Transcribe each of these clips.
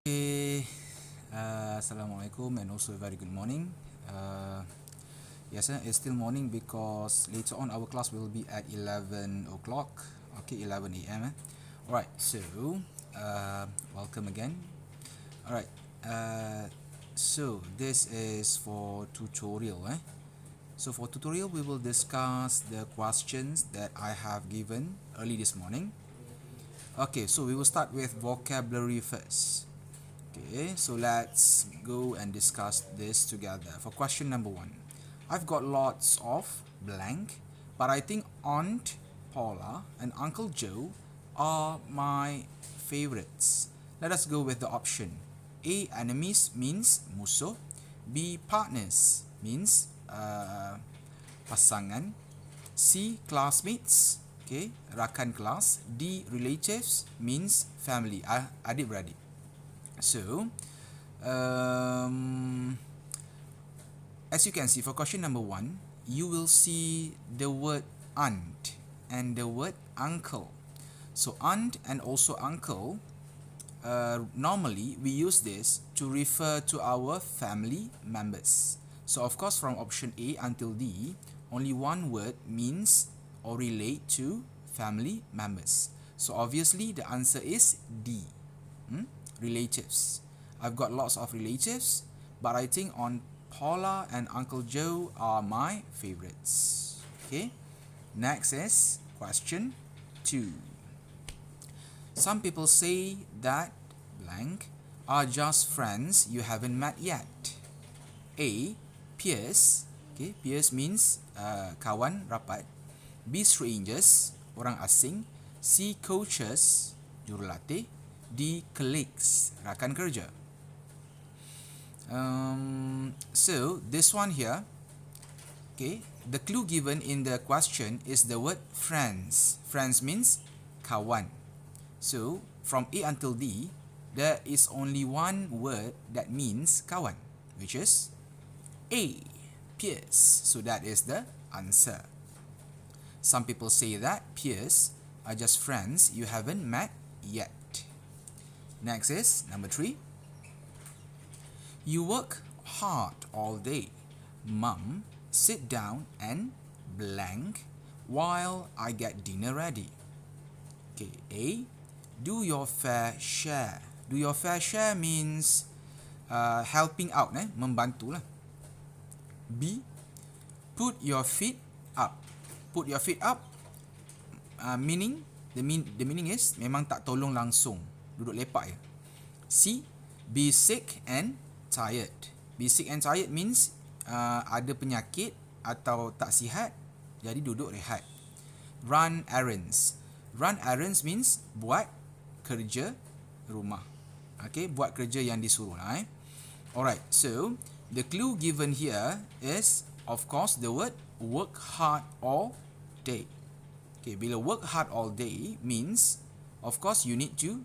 Okay, Assalamualaikum and also a very good morning. Yes, it's still morning because later on our class will be at 11 o'clock. Okay, 11 a.m. Alright, so welcome again. Alright, so this is for tutorial. So for tutorial, we will discuss the questions that I have given early this morning. Okay, so we will start with vocabulary first. Okay, so let's go and discuss this together. For question number 1, I've got lots of blank, but I think Aunt Paula and Uncle Joe are my favorites. Let us go with the option. A. Enemies means musuh. B. Partners means pasangan. C. Classmates, okay, rakan kelas. D. Relatives means family, adik-beradik. So, as you can see, for question number 1, you will see the word aunt and the word uncle. So, aunt and also uncle, normally we use this to refer to our family members. So, of course, from option A until D, only one word means or relate to family members. So, obviously, the answer is D. Relatives. I've got lots of relatives, but I think Aunt Paula and Uncle Joe are my favorites. Okay, next is question 2. Some people say that blank are just friends you haven't met yet. A. Peers. Okay, peers means kawan rapat. B. Strangers, orang asing. C. Coaches, jurulatih. D. Colleagues, rakan kerja. So this one here, okay, the clue given in the question is the word friends. Friends means kawan. So from A until D, there is only one word that means kawan, which is A. Peers. So that is the answer. Some people say that peers are just friends you haven't met yet. Next is number 3. You work hard all day. Mum, sit down and blank while I get dinner ready. Okay, A. Do your fair share. Do your fair share means helping out, membantu lah. B. Put your feet up. Put your feet up meaning the meaning is memang tak tolong langsung, duduk lepak je. C. Be sick and tired. Be sick and tired means ada penyakit atau tak sihat, jadi duduk rehat. Run errands. Run errands means buat kerja rumah. Okay, buat kerja yang disuruh lah. Alright, so the clue given here is of course the word work hard all day. Okay, bila work hard all day means of course you need to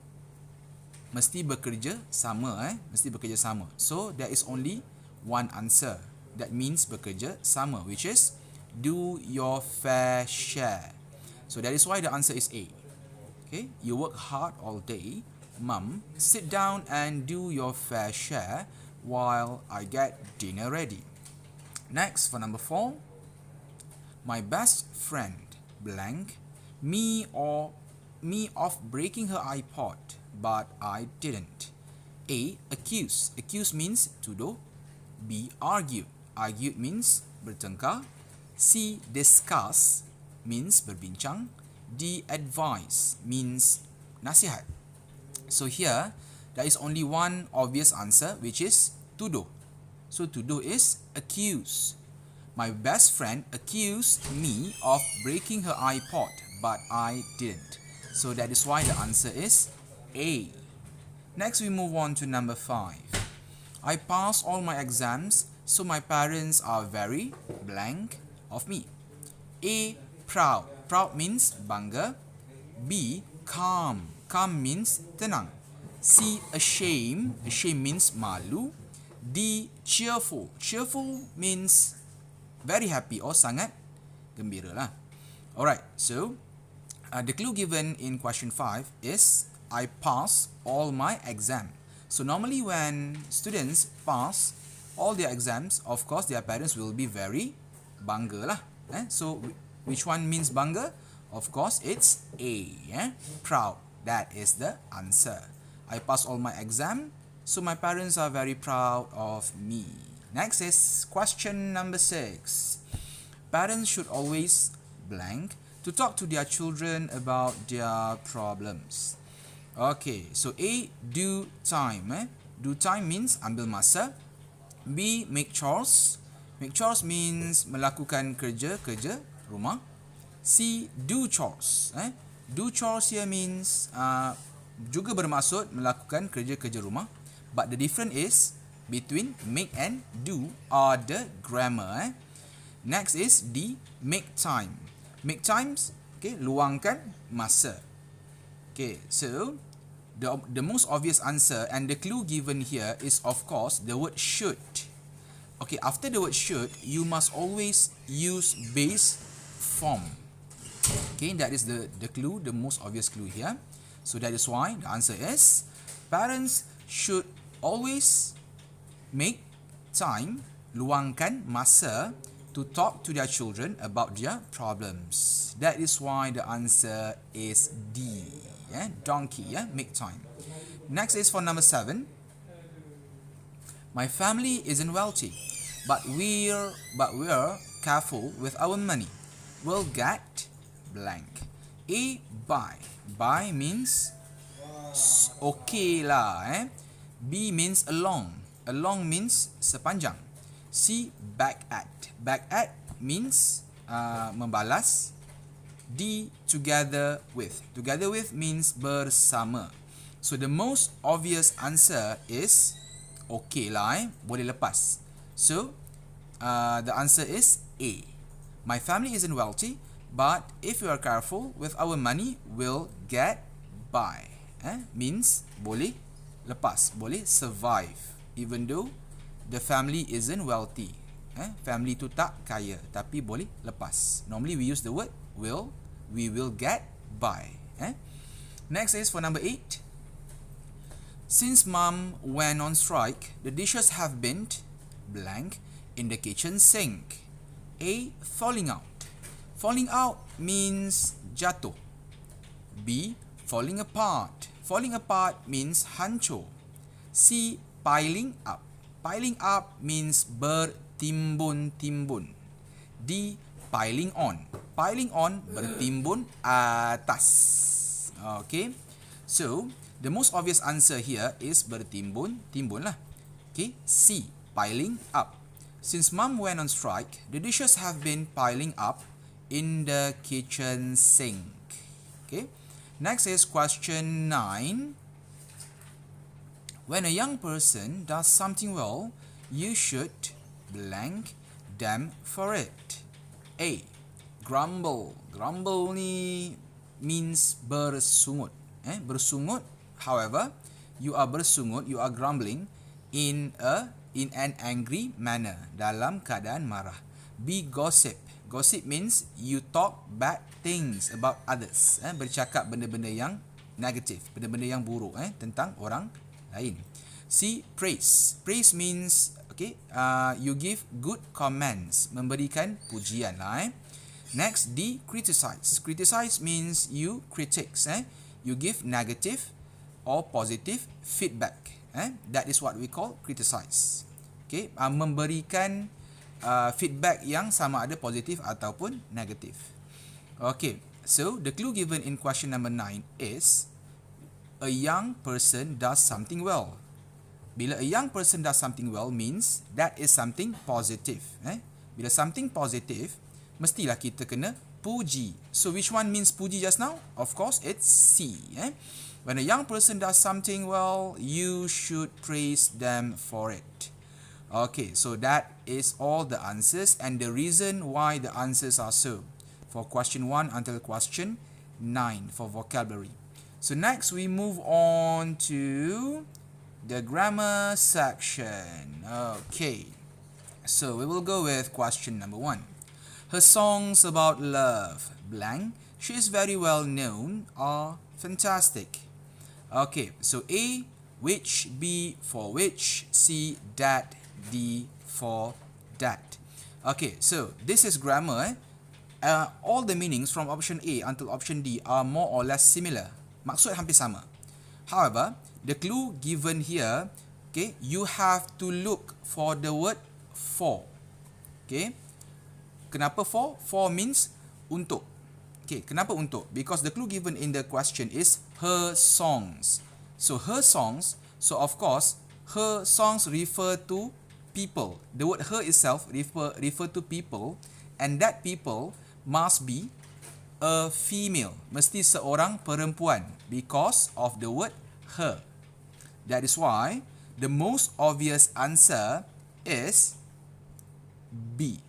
mesti bekerja sama, mesti bekerja sama. So there is only one answer that means bekerja sama, which is do your fair share. So that is why the answer is A. Okay, you work hard all day. Mum, sit down and do your fair share while I get dinner ready. Next, for number 4, my best friend blank me of breaking her iPod, but I didn't. A. Accuse. Accuse means tuduh. B. Argue. Argue means bertengkar. C. Discuss means berbincang. D. Advise means nasihat. So here, there is only one obvious answer, which is tuduh. So tuduh is accuse. My best friend accused me of breaking her iPod, but I didn't. So that is why the answer is A. Next, we move on to number 5. I passed all my exams, so my parents are very blank of me. A. Proud. Proud means bangga. B. Calm. Calm means tenang. C. Ashamed. Ashamed means malu. D. Cheerful. Cheerful means very happy or sangat gembira lah. Alright, so the clue given in question 5 is I passed all my exam. So normally when students pass all their exams, of course their parents will be very bangga lah. So which one means bangga? Of course it's A. Proud. That is the answer. I passed all my exam, so my parents are very proud of me. Next is question number 6. Parents should always blank to talk to their children about their problems. Okay, so A, do time. Do time means ambil masa. B, make chores. Make chores means melakukan kerja rumah. C, do chores. Do chores here means juga bermaksud melakukan kerja rumah. But the difference is between make and do are the grammar. Next is D, make time. Make times, okay, luangkan masa. Okay, so the most obvious answer and the clue given here is of course the word should. Okay, after the word should, you must always use base form. Okay, that is the clue, the most obvious clue here. So that is why the answer is parents should always make time, luangkan masa to talk to their children about their problems. That is why the answer is D. Donkey, make time. Next is for number 7. My family isn't wealthy, but we're careful with our money. We'll get blank. A, buy. Buy means okay lah. B means along. Along means sepanjang. C, back at. Back at means membalas. D, together with. Together with means bersama. So the most obvious answer is okay lah. Boleh lepas. So the answer is A. My family isn't wealthy, but if we are careful with our money, we'll get by. Means boleh lepas, boleh survive, even though the family isn't wealthy. Family tu tak kaya, tapi boleh lepas. Normally we use the word will. We will get by. Next is for number 8. Since mom went on strike, the dishes have been blank in the kitchen sink. A, falling out. Falling out means jatuh. B, falling apart. Falling apart means hancur. C, piling up. Piling up means bertimbun-timbun. D, piling on. Piling on, bertimbun atas. Okay. So, the most obvious answer here is bertimbun-timbun lah. Okay. C, piling up. Since mom went on strike, the dishes have been piling up in the kitchen sink. Okay. Next is question 9. When a young person does something well, you should blank them for it. A, grumble. Grumble ni means bersungut. Bersungut. However, you are bersungut, you are grumbling in an angry manner, dalam keadaan marah. B, gossip. Gossip means you talk bad things about others. Bercakap benda-benda yang negatif, benda-benda yang buruk tentang orang lain. C, praise. Praise means you give good comments, memberikan pujian lah. Next, D, criticize. Criticize means you critics. You give negative or positive feedback. That is what we call criticize. Okay, memberikan feedback yang sama ada positif ataupun negatif. Okay, so the clue given in question number 9 is a young person does something well. Bila a young person does something well means that is something positive. Bila something positive, mestilah kita kena puji. So which one means puji just now? Of course, it's C. When a young person does something well, you should praise them for it. Okay, so that is all the answers and the reason why the answers are so. For question 1 until question 9 for vocabulary. So next we move on to the grammar section. Okay, so we will go with question number 1. Her songs about love, blank, she is very well known, are fantastic. Okay, so A, which, B for which, C that, D for that. Okay, so this is grammar. All the meanings from option A until option D are more or less similar. Maksud hampir sama. However, the clue given here, okay, you have to look for the word for. Okay, kenapa for? For means untuk. Okay, kenapa untuk? Because the clue given in the question is her songs. So her songs, so of course, her songs refer to people. The word her itself refer to people, and that people must be a female. Mesti seorang perempuan because of the word her. That is why the most obvious answer is B.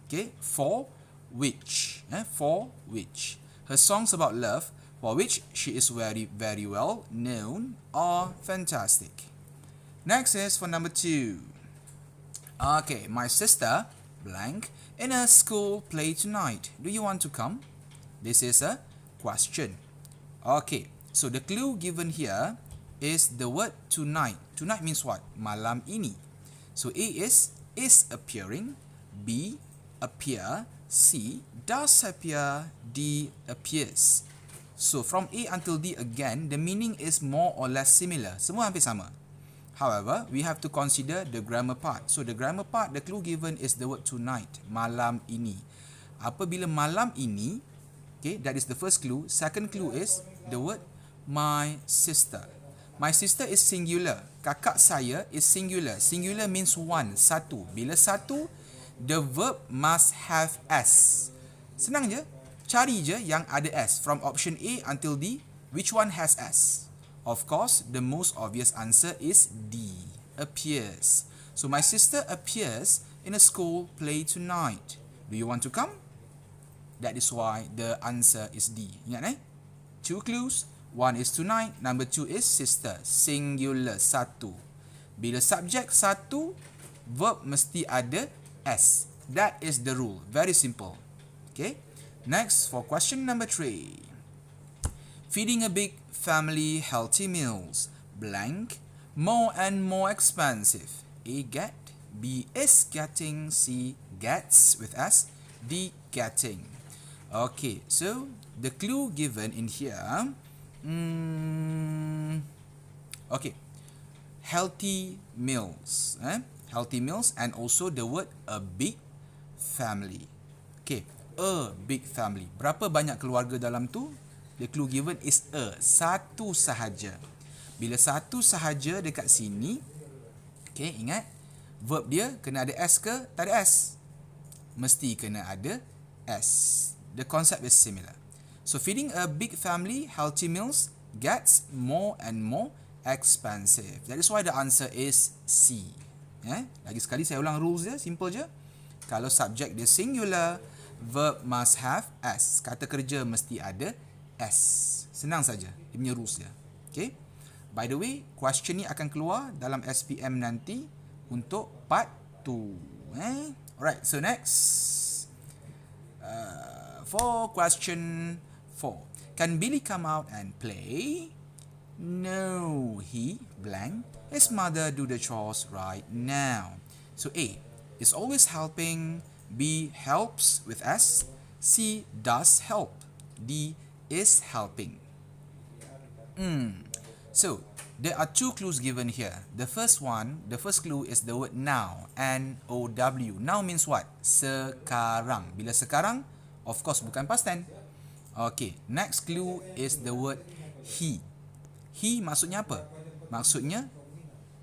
Okay, for which. For which. Her songs about love, for which she is very, very well known, are fantastic. Next is for number 2. Okay, my sister, blank, in a school play tonight. Do you want to come? This is a question. Okay, so the clue given here is the word tonight. Tonight means what? Malam ini. So A is appearing, B appear, C does appear, D appears. So from A until D again, the meaning is more or less similar. Semua hampir sama. However, we have to consider the grammar part. So the grammar part, the clue given is the word tonight, malam ini. Apabila malam ini, okay, that is the first clue. Second clue is the word my sister. My sister is singular. Kakak saya is singular. Singular means one, satu. Bila satu, the verb must have S. Senang je. Cari je yang ada S. From option A until D, which one has S? Of course, the most obvious answer is D, appears. So my sister appears in a school play tonight. Do you want to come? That is why the answer is D. Ingat 2 clues. 1 is tonight, number 2 is sister, singular, satu. Bila subject satu, verb mesti ada S. That is the rule. Very simple. Okay. Next, for question number 3. Feeding a big family healthy meals, blank, more and more expensive. A get, B is getting, C gets with S, D getting. Okay, so the clue given in here, okay, healthy meals, healthy meals, and also the word a big family. Okay, a big family. Berapa banyak keluarga dalam tu? The clue given is a, satu sahaja. Bila satu sahaja dekat sini, okay, ingat, verb dia kena ada S ke? Tak ada S. Mesti kena ada S. The concept is similar. So feeding a big family healthy meals gets more and more expensive. That is why the answer is C. Lagi sekali saya ulang rules dia, simple je. Kalau subject dia singular, verb must have S. Kata kerja mesti ada S. Senang saja. Dia punya rules dia. Okay. By the way, question ni akan keluar dalam SPM nanti untuk part 2. Alright, so next. For question 4. Can Billy come out and play? No, he blank. His mother do the chores right now. So A is always helping, B helps with S, C does help, D is helping. So there are 2 clues given here. The first clue is the word now, N-O-W. Now means what? Sekarang. Bila sekarang, of course bukan past tense. Okay, next clue is the word he. He maksudnya apa? Maksudnya,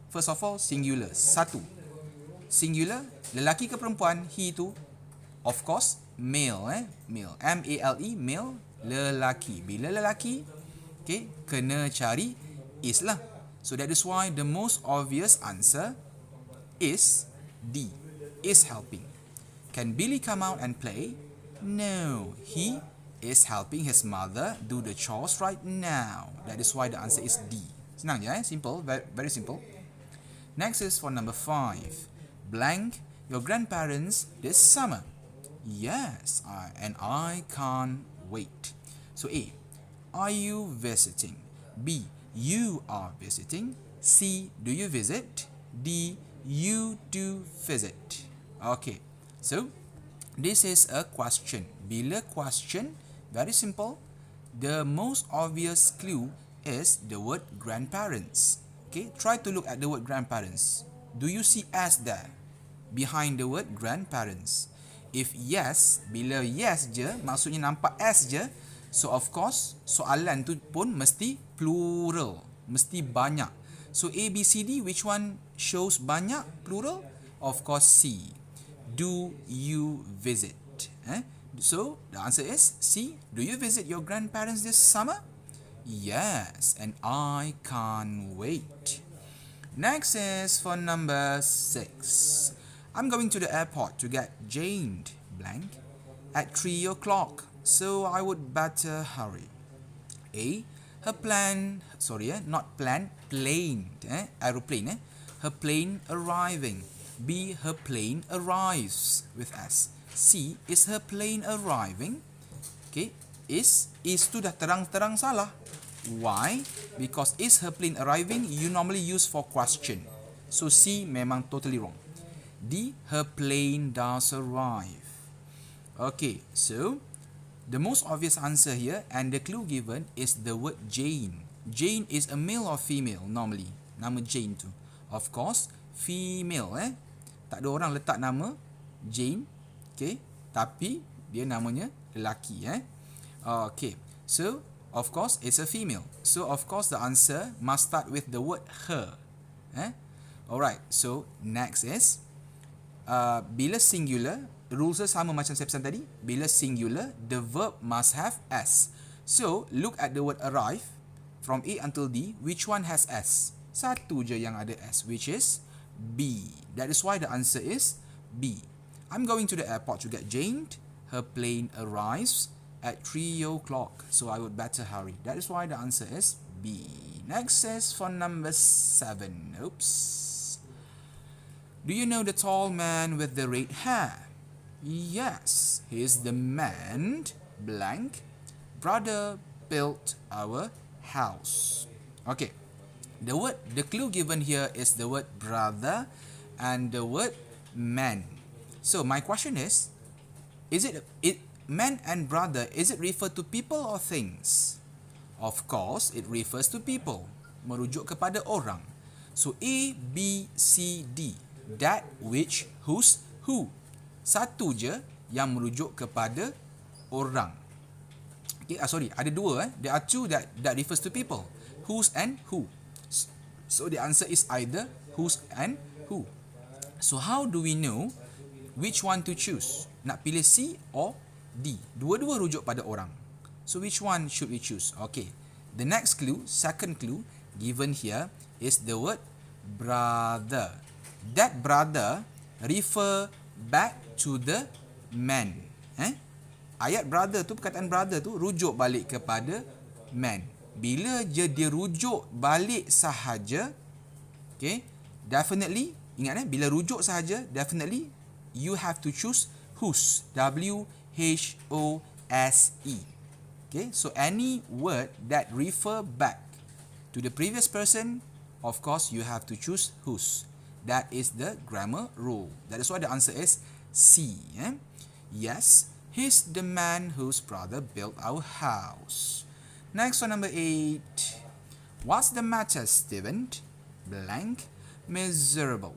first of all, singular, satu. Singular, lelaki ke perempuan, he tu, of course, male, male, M-A-L-E, male, lelaki. Bila lelaki, okay, kena cari is lah. So that is why the most obvious answer is D, is helping. Can Billy come out and play? No, he is helping his mother do the chores right now. That is why the answer is D. Senang je, simple, very, very simple. Next is for number 5. Blank, your grandparents this summer. Yes, and I can't wait. So A, are you visiting? B, you are visiting. C. Do you visit? D. You do visit. Okay, so this is a question. Bila question, very simple. The most obvious clue is the word grandparents. Okay, try to look at the word grandparents. Do you see S there behind the word grandparents? If yes, bila yes je, maksudnya nampak S je, so of course soalan tu pun mesti plural, mesti banyak. So A, B, C, D, which one shows banyak plural? Of course C. Do you visit? So the answer is C. Do you visit your grandparents this summer? Yes, and I can't wait. Next is for number 6. I'm going to the airport to get Jane blank at 3 o'clock, so I would better hurry. A. Her plane, aeroplane, her plane arriving. B. Her plane arrives with S. C. Is her plane arriving? Okay, is tu dah terang-terang salah. Why? Because is her plane arriving you normally use for question. So C memang totally wrong. D. Her plane does arrive. Okay, so the most obvious answer here and the clue given is the word Jane. Jane is a male or female normally? Nama Jane tu. Of course, female. Tak ada orang letak nama Jane. Okay, tapi dia namanya lelaki. Okay, so of course it's a female. So of course the answer must start with the word her. Alright, so next is bila singular, rules sama macam saya pesan tadi. Bila singular, the verb must have S. So, look at the word arrive. From A until D, which one has S? Satu je yang ada S, which is B. That is why the answer is B. I'm going to the airport to get Jane. Her plane arrives at 3 o'clock, so I would better hurry. That is why the answer is B. Next is for number 7. Oops. Do you know the tall man with the red hair? Yes, he is the man blank brother built our house. Okay, the clue given here is the word brother and the word man. So my question is it man and brother, is it refer to people or things? Of course, it refers to people, merujuk kepada orang. So A, B, C, D, that, which, whose, who. Satu je yang merujuk kepada orang. Okay, ada dua. There are two that refers to people. Whose and who. So the answer is either whose and who. So how do we know which one to choose? Nak pilih C or D? Dua-dua rujuk pada orang. So which one should we choose? Okay. The next clue, second clue given here is the word brother. That brother refer back to the man. Ayat brother tu, perkataan brother tu rujuk balik kepada man. Bila je dia rujuk balik sahaja, okay, definitely, ingat bila rujuk sahaja, definitely you have to choose whose. W-H-O-S-E. Okay, so any word that refer back to the previous person, of course you have to choose whose. That is the grammar rule. That is why the answer is C. Yes, he's the man whose brother built our house. Next one, number 8. What's the matter, Stephen? Blank. Miserable.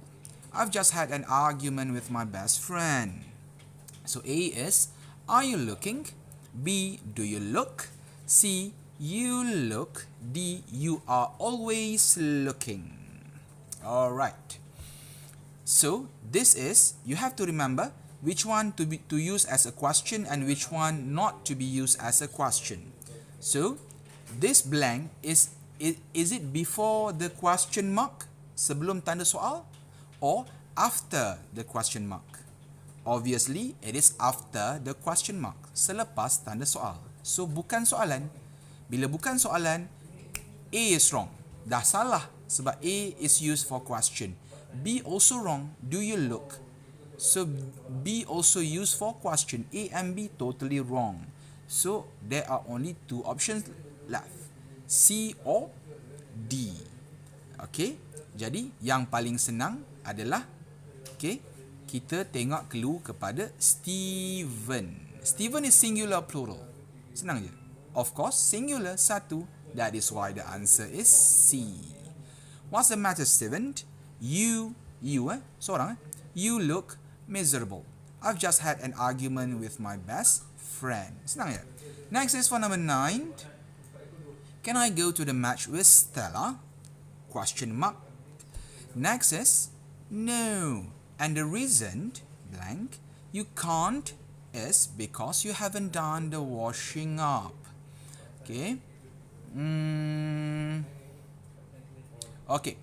I've just had an argument with my best friend. So A is, are you looking? B, do you look? C, you look. D, you are always looking. Alright. So this is, you have to remember which one to use as a question and which one not to be used as a question. So this blank is it before the question mark, sebelum tanda soal, or after the question mark? Obviously it is after the question mark, selepas tanda soal. So bukan soalan. Bila bukan soalan, A is wrong. Dah salah sebab A is used for question. B also wrong. Do you look? So B also used for question. A and B totally wrong. So there are only two options left. C or D. Okay, jadi yang paling senang adalah kita tengok clue kepada Steven. Steven is singular plural. Senang je. Of course, singular, satu. That is why the answer is C. What's the matter, Steven? You seorang You look miserable. I've just had an argument with my best friend. Senang je. Next is for number 9. Can I go to the match with Stella? Question mark. Next is no. And the reason, blank, you can't is because you haven't done the washing up. Okay. Okay.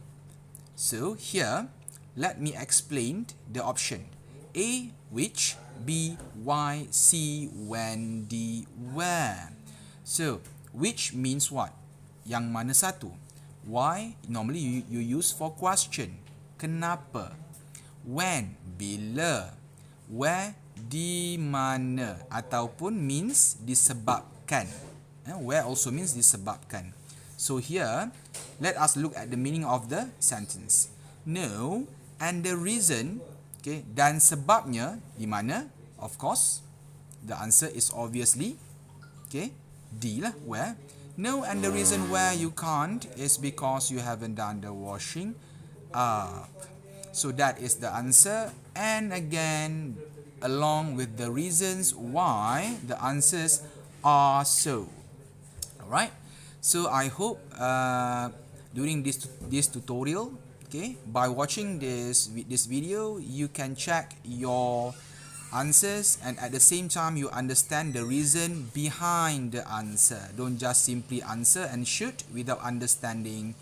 So here, let me explain the option. A, which, B, why, C, when, D, where. So, which means what? Yang mana satu? Why, normally you use for question. Kenapa? When, bila. Where, di mana. Ataupun means disebabkan. Where also means disebabkan. So here, let us look at the meaning of the sentence. No, and the reason, dan sebabnya di mana? Of course, the answer is obviously, D lah, where. No, and the reason where you can't is because you haven't done the washing up. So that is the answer. And again, along with the reasons why, the answers are so. Alright. So I hope during this tutorial, by watching this video, you can check your answers, and at the same time you understand the reason behind the answer. Don't just simply answer and shoot without understanding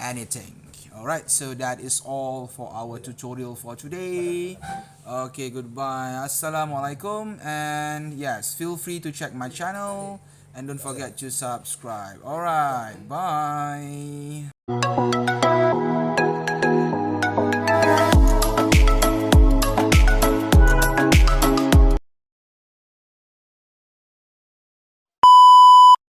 anything. Alright, so that is all for our tutorial for today. Okay, goodbye. Assalamualaikum, and yes, feel free to check my channel and don't forget to subscribe. Alright, bye.